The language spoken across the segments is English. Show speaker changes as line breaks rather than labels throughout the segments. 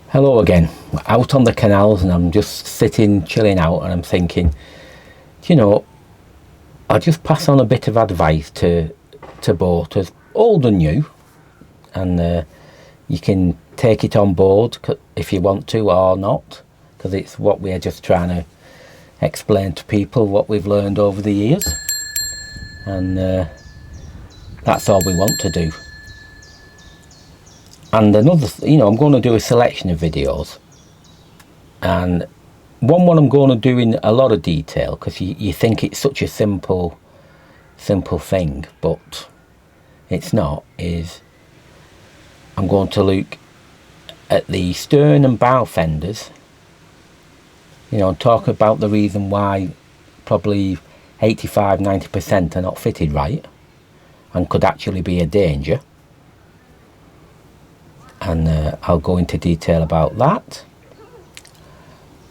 Hello again. We're out on the canals and I'm just sitting chilling out and I'm thinking, you know, I'll just pass on a bit of advice to boaters, old and new, and you can take it on board if you want to or not, because it's what we're just trying to explain to people, what we've learned over the years, and that's all we want to do. And another, I'm going to do a selection of videos, and one I'm going to do in a lot of detail, because you think it's such a simple thing, but it's not, is I'm going to look at the stern and bow fenders, and talk about the reason why probably 85-90% are not fitted right and could actually be a danger. And I'll go into detail about that.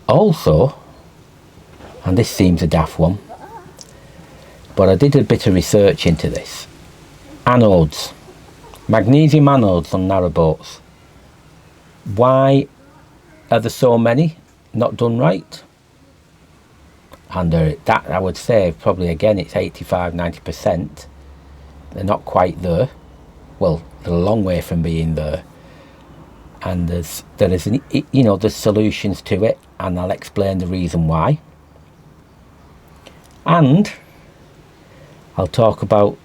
Also, and this seems a daft one, but I did a bit of research into this. Anodes, magnesium anodes on narrowboats. Why are there so many not done right? And that, I would say, probably again it's 85-90%. They're not quite there. Well, they're a long way from being there. And there's solutions to it, and I'll explain the reason why. And I'll talk about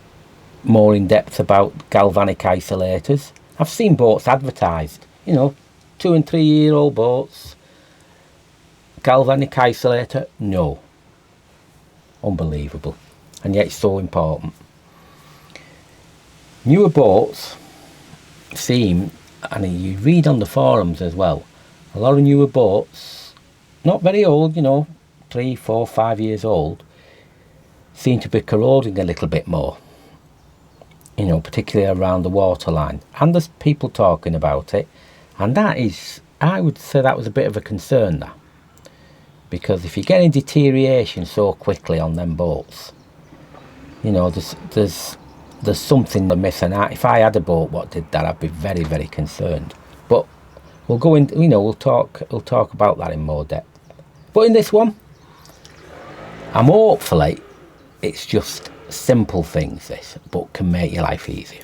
more in depth about galvanic isolators. I've seen boats advertised, 2 and 3 year old boats, galvanic isolator, no. Unbelievable. And yet it's so important. Newer boats seem, and you read on the forums as well, a lot of newer boats, not very old, 3, 4, 5 years old, seem to be corroding a little bit more, particularly around the waterline. And there's people talking about it, and that is, I would say that was a bit of a concern, that, because if you're getting deterioration so quickly on them boats, there's something they're missing out. If I had a boat what did that, I'd be very, very concerned. But we'll go in, we'll talk about that in more depth. But in this one, I'm hopefully it's just simple things, this, but can make your life easier.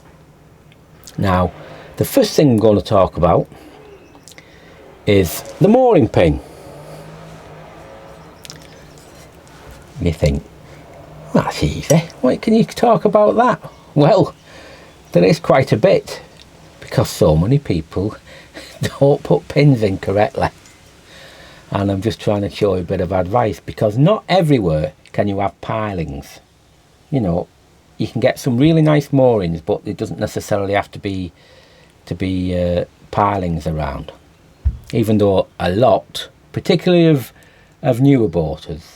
Now, the first thing I'm going to talk about is the mooring pin. You think, that's easy. What can you talk about that? Well, there is quite a bit, because so many people don't put pins in correctly. And I'm just trying to show you a bit of advice, because not everywhere can you have pilings. You can get some really nice moorings, but it doesn't necessarily have to be pilings around. Even though a lot, particularly of newer boaters,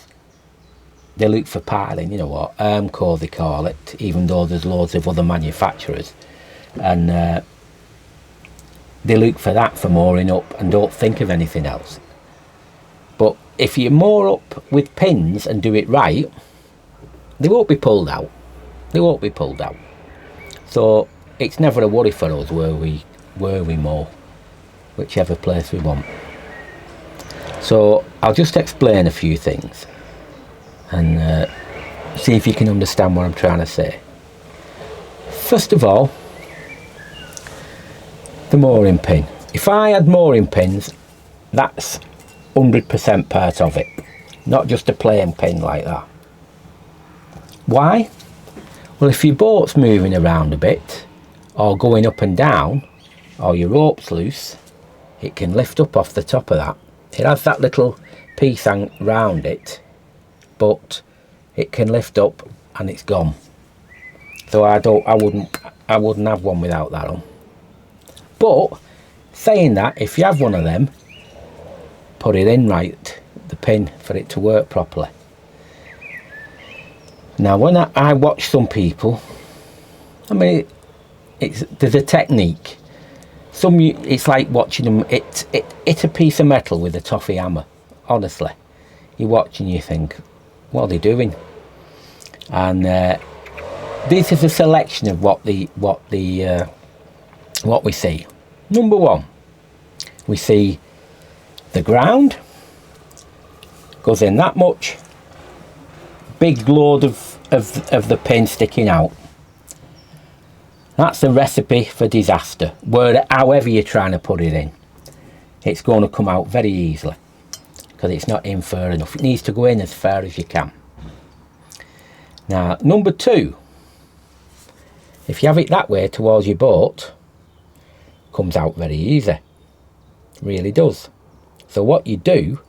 they look for piling, Armco they call it, even though there's loads of other manufacturers, and they look for that for mooring up and don't think of anything else. But if you moor up with pins and do it right, they won't be pulled out. So it's never a worry for us where we moor, whichever place we want. So I'll just explain a few things and see if you can understand what I'm trying to say. First of all, the mooring pin. If I had mooring pins, that's 100% part of it, not just a plain pin like that. Why? Well, if your boat's moving around a bit, or going up and down, or your rope's loose, it can lift up off the top of that. It has that little piece round it, but it can lift up and it's gone. So I wouldn't have one without that on. But saying that, if you have one of them, put it in right, the pin, for it to work properly. Now, when I watch some people, there's a technique. It's like watching them hit a piece of metal with a toffee hammer. Honestly, you watch and you think, what are they doing? And this is a selection of what we see. Number one, We see the ground goes in that much, big load of the pin sticking out. That's a recipe for disaster. However you're trying to put it in, it's going to come out very easily because it's not in far enough. It needs to go in as far as you can. Now, number two, if you have it that way towards your boat, it comes out very easy. It really does. So what you do,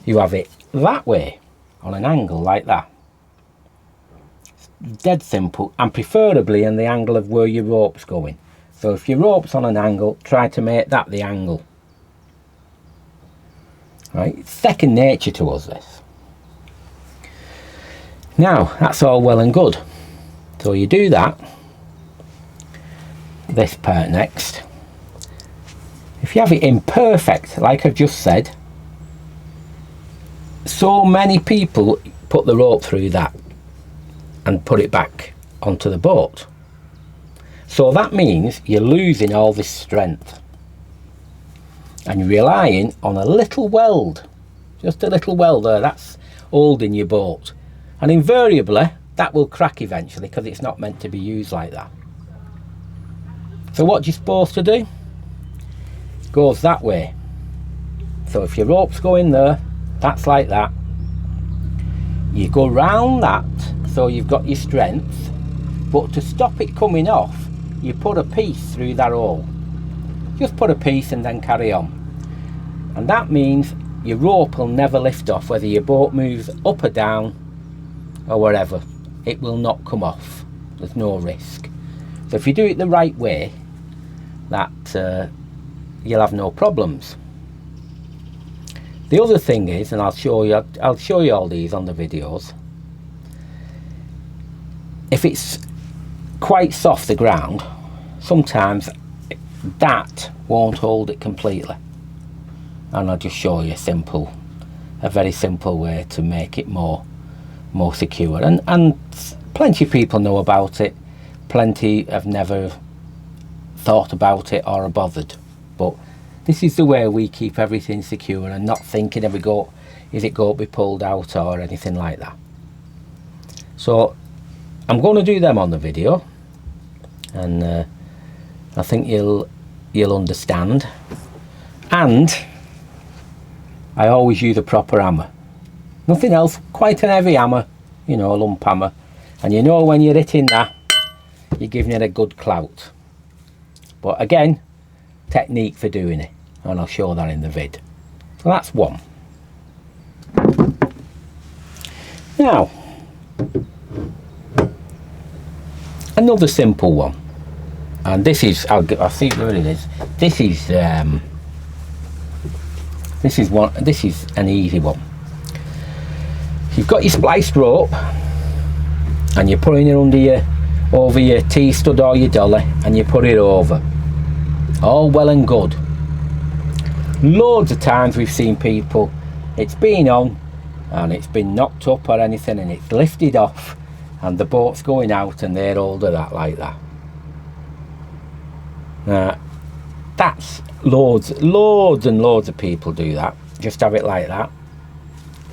you have it that way on an angle like that. It's dead simple, and preferably in the angle of where your rope's going. So if your rope's on an angle, try to make that the angle. Right, it's second nature to us, this. Now, that's all well and good. So you do that, this part next. If you have it imperfect, like I've just said, so many people put the rope through that and put it back onto the boat. So that means you're losing all this strength and you're relying on a little weld, just a little weld there, that's holding your boat. And invariably, that will crack eventually because it's not meant to be used like that. So what you're supposed to do, goes that way. So if your rope's going there, that's like that. You go round that, so you've got your strength, but to stop it coming off, you put a piece through that hole. Just put a piece and then carry on. And that means your rope will never lift off, whether your boat moves up or down or wherever. It will not come off. There's no risk. So if you do it the right way, that you'll have no problems. The other thing is, and I'll show you all these on the videos, if it's quite soft, the ground, sometimes that won't hold it completely. And I'll just show you a very simple way to make it more secure. And plenty of people know about it. Plenty have never thought about it or are bothered. But this is the way we keep everything secure and not thinking is it going to be pulled out or anything like that. So I'm going to do them on the video, and I think you'll understand. And I always use a proper hammer, nothing else, quite an heavy hammer, you know, a lump hammer, and you know when you're hitting that, you're giving it a good clout. But again, technique for doing it, and I'll show that in the vid. So that's one. Now, another simple one, and this is, I'll see where it is. This is an easy one. You've got your spliced rope and you're putting it over your T-stud or your dolly, and you put it over. All well and good. Loads of times we've seen people, it's been on and it's been knocked up or anything, and it's lifted off and the boat's going out and they're holding that like that. That's loads and loads of people do that. Just have it like that.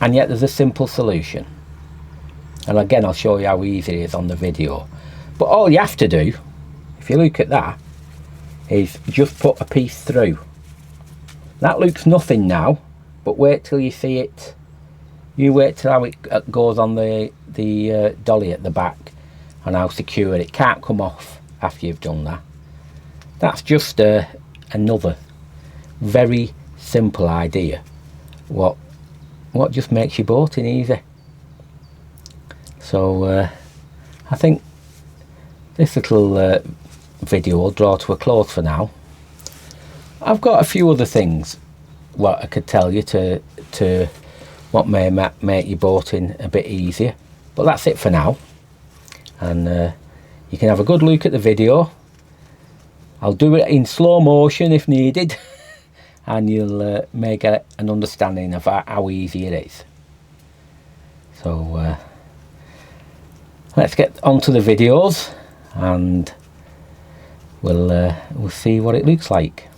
And yet there's a simple solution. And again, I'll show you how easy it is on the video. But all you have to do, if you look at that, is just put a piece through. That looks nothing now, but wait till you see it. You wait till how it goes on the dolly at the back and how secure it can't come off after you've done that. That's just another very simple idea. What just makes your boating easy. So I think this little video will draw to a close for now. I've got a few other things what I could tell you to what may make your boating a bit easier, but that's it for now. And you can have a good look at the video. I'll do it in slow motion if needed, and you'll may get an understanding of how easy it is. So let's get onto the videos, and we'll see what it looks like.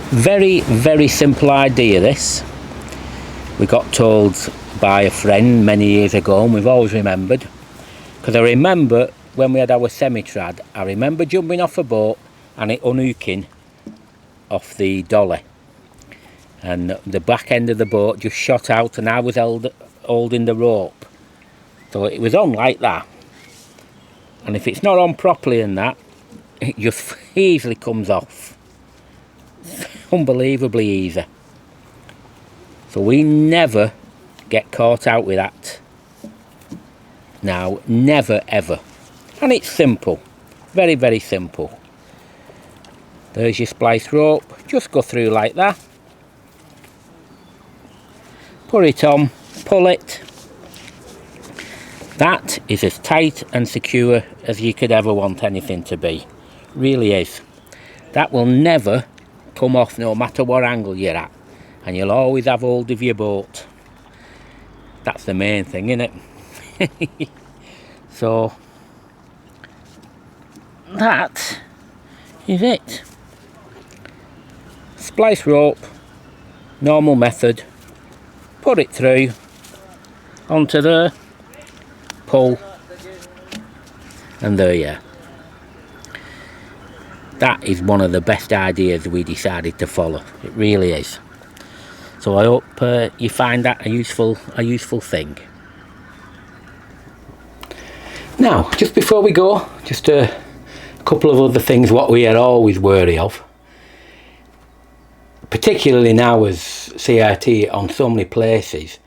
Very, very simple idea this. We got told by a friend many years ago, and we've always remembered. Because I remember when we had our semi-trad, I remember jumping off a boat and it unhooking off the dolly. And the back end of the boat just shot out, and I was holding the rope. So it was on like that. And if it's not on properly and that, it just easily comes off. Unbelievably easy. So we never get caught out with that. Now, never ever. And it's simple. Very, very simple. There's your splice rope. Just go through like that. Put it on. Pull it. That is as tight and secure as you could ever want anything to be. Really is. That will never come off no matter what angle you're at. And you'll always have hold of your boat. That's the main thing, isn't it? So that is it. Splice rope, normal method, put it through onto there, pull, and there you are. That is one of the best ideas we decided to follow. It really is. So I hope you find that a useful thing. Now, just before we go, just a couple of other things what we are always wary of. Particularly now as CRT on so many places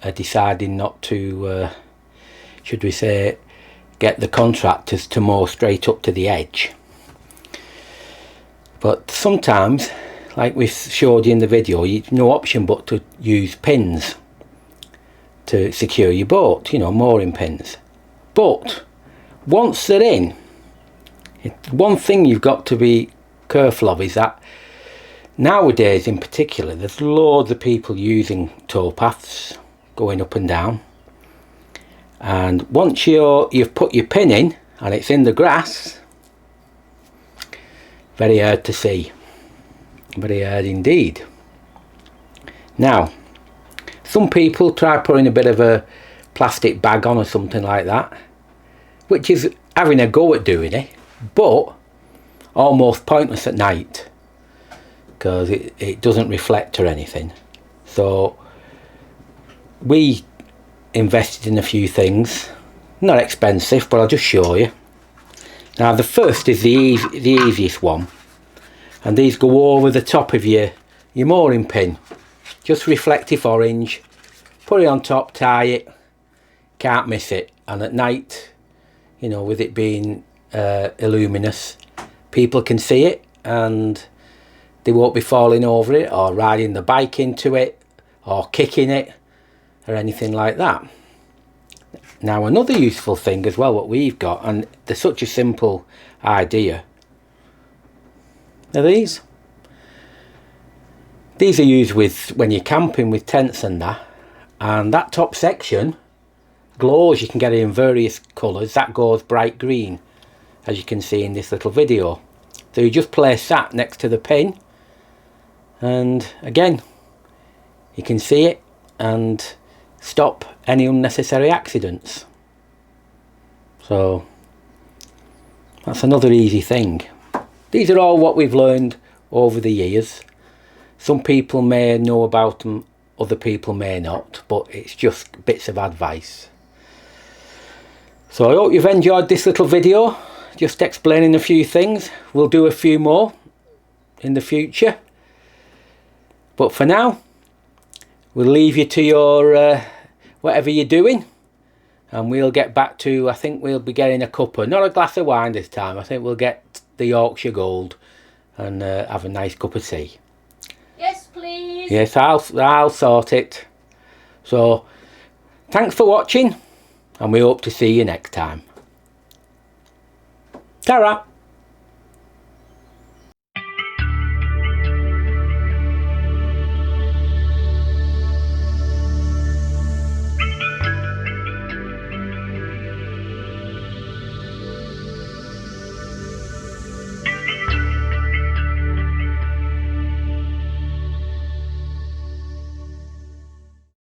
are deciding not to, should we say, get the contractors to moor straight up to the edge. But sometimes, like we showed you in the video, you've no option but to use pins to secure your boat, you know, mooring pins. But once they're in, one thing you've got to be careful of is that nowadays in particular there's loads of people using towpaths going up and down, and once you've put your pin in and it's in the grass, very hard to see. Very hard indeed. Now, some people try putting a bit of a plastic bag on or something like that, which is having a go at doing it, but almost pointless at night because it doesn't reflect or anything. So we invested in a few things, not expensive, but I'll just show you. Now the first is the easiest one, and these go over the top of your mooring pin. Just reflective orange, put it on top, tie it, can't miss it. And at night, you know, with it being illuminous, people can see it and they won't be falling over it or riding the bike into it or kicking it or anything like that. Now another useful thing as well what we've got, and they're such a simple idea, are these. These are used with when you're camping with tents and that top section glows. You can get it in various colours. That goes bright green, as you can see in this little video. So you just place that next to the pin, and again you can see it and stop any unnecessary accidents. So that's another easy thing. These are all what we've learned over the years. Some people may know about them, other people may not, but it's just bits of advice. So I hope you've enjoyed this little video, just explaining a few things. We'll do a few more in the future, but for now we'll leave you to your whatever you're doing, and we'll get back to, I think we'll be getting a cuppa, not a glass of wine this time. I think we'll get the Yorkshire Gold and have a nice cup of tea.
Yes, please.
Yes, I'll sort it. So thanks for watching, and we hope to see you next time. Ta-ra.